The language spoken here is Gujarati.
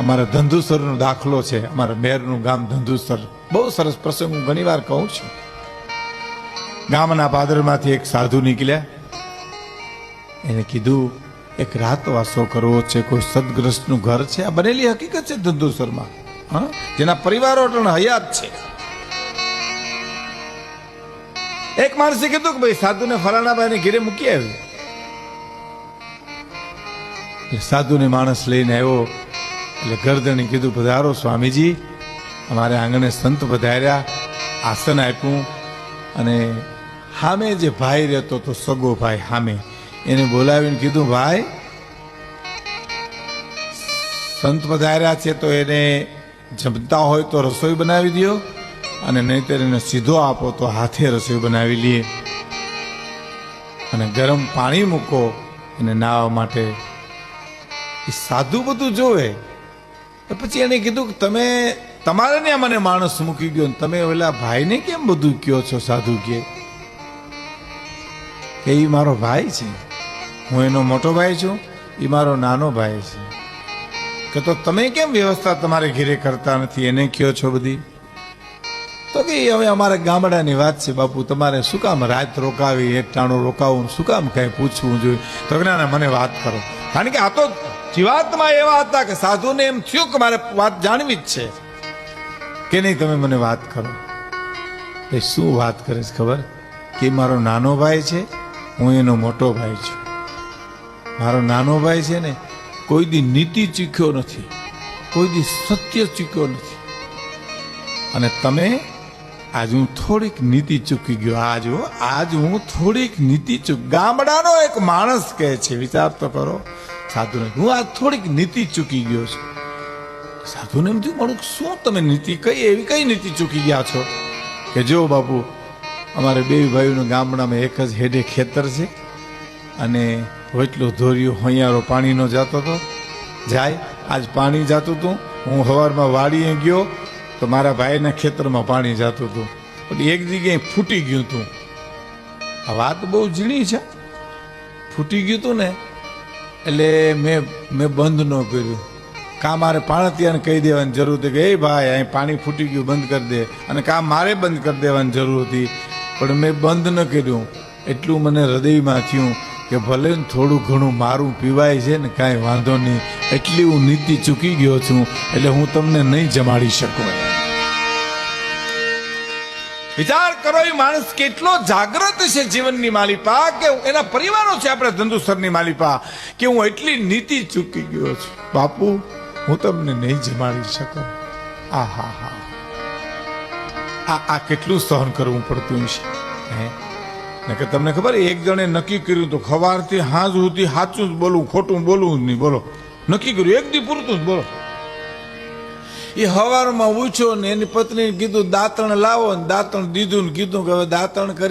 અમારા ધંધુસરનો દાખલો છે, અમારા મેરનું ગામ ધંધુસર. બહુ સરસ પ્રસંગ હું ઘણી વાર કહું છું. ગામના પાદરમાંથી એક સાધુ નીકળ્યા. એને કીધું એક રાતવાસો કરવો છે, કોઈ સદગ્રસ્તનું ઘર છે. આ બનેલી હકીકત છે ધંધુસરમાં, હા, જેના પરિવારો હયાત છે. એક માણસે કીધું કે ભાઈ સાધુને ફલાણાભાઈને ઘેરે મૂકી આવ્યું. સાધુને માણસ લઈને આવ્યો એટલે ગરદણી કીધું પધારો સ્વામીજી, અમારે આંગણે સંત પધાર્યા, આસન આપ્યું. અને સામે જે ભાઈ રહેતો તો સગો ભાઈ સામે, એને બોલાવીને કીધું ભાઈ સંત પધાર્યા છે તો એને જમતા હોય તો રસોઈ બનાવી દો, અને નહીંતર એને સીધો આપો તો હાથે રસોઈ બનાવી લઈએ, અને ગરમ પાણી મૂકો એને નાહવા માટે. એ સાધુ બધું જોવે. પછી એને કીધું કે તમે તમારે ને મને માણસ મૂકી ગયો ને તમે ઓલા ભાઈને કેમ બધું કયો છો? સાધુ કે એ મારો ભાઈ છે, હું એનો મોટો ભાઈ છું, એ મારો નાનો ભાઈ છે. કે તો તમે કેમ વ્યવસ્થા તમારે ઘેરે કરતા નથી, એને કયો છો બધી? તો કે હવે અમારે ગામડાની વાત છે બાપુ, તમારે શું કામ રાત રોકાવી, એક ટાણું રોકાવું, શું કામ કઈ પૂછવું જોઈએ? તો કે ના મને વાત કરો. કારણ કે આ તો જીવાતમાં એવા હતા કે સાધુને એમ થયું કે મારે વાત જાણવી જ છે કે નહીં, તમે મને વાત કરો. એ શું વાત કરે છે ખબર? કે મારો નાનો ભાઈ છે, હું એનો મોટો ભાઈ છું. મારો નાનો ભાઈ છે ને કોઈ દી નીતિ ચીખ્યો નથી, કોઈ દી સત્ય ચીખ્યો નથી, અને તમે આજ હું થોડીક નીતિ ચૂકી ગયો. આજ હું થોડીક નીતિ ગામડાનો એક માણસ કહે છે, વિચાર તો કરો સાધુને, હું આજ થોડીક નીતિ ચૂકી ગયો છું. સાધુને એમ થયું મારું શું તમે નીતિ એવી કઈ નીતિ ચૂકી ગયા છો? કે જો બાપુ અમારે બે ભાઈઓના ગામડામાં એક જ હેડે ખેતર છે, અને એટલો ધોર્યો હોયારો પાણીનો જતો હતો, જાય આજ પાણી જતું હતું. હું સવારમાં વાડીએ ગયો તો મારા ભાઈના ખેતરમાં પાણી જતું હતું, એટલે એક જગ્યાએ ફૂટી ગયું હતું. આ વાત બહુ ઝીણી છે. ફૂટી ગયું હતું ને એટલે મેં બંધ ન કર્યું. કાં મારે પાણતિયાને કહી દેવાની જરૂર હતી કે એ ભાઈ અહીં પાણી ફૂટી ગયું, બંધ કરી દે, અને કાં મારે બંધ કરી દેવાની જરૂર હતી, પણ મેં બંધ ન કર્યું. એટલું મને હૃદયમાં થયું કે ભલે થોડું ઘણું મારું પીવાય છે ને, કાંઈ વાંધો નહીં, એટલી હું નીતિ ચૂકી ગયો છું, એટલે હું તમને નહીં જમાડી શકું. વિચાર કરો એ માણસ કેટલો જાગ્રત છે જીવનની માલિપા, કે એના પરિવારો છે આપણે ધંધુસરની માલિપા, કે હું એટલી નીતિ ચૂકી ગયો છું બાપુ, હું તમને નહીં જમાડી શકું. આ કેટલું સહન કરવું પડતું છે હે? ને કે તમને ખબર, એક જણે નક્કી કર્યું તો સવારથી હાંજ સુધી સાચું જ બોલવું, ખોટું બોલવું જ નહીં. બોલો, નક્કી કર્યું એક દી પૂરતું જ બોલો. એ સવારમાં ઉઠ્યો ને એની પત્નીને કીધું દાંતણ લાવો, ને દાંતણ દીધું ને કીધું કે હવે દાંતણ કરી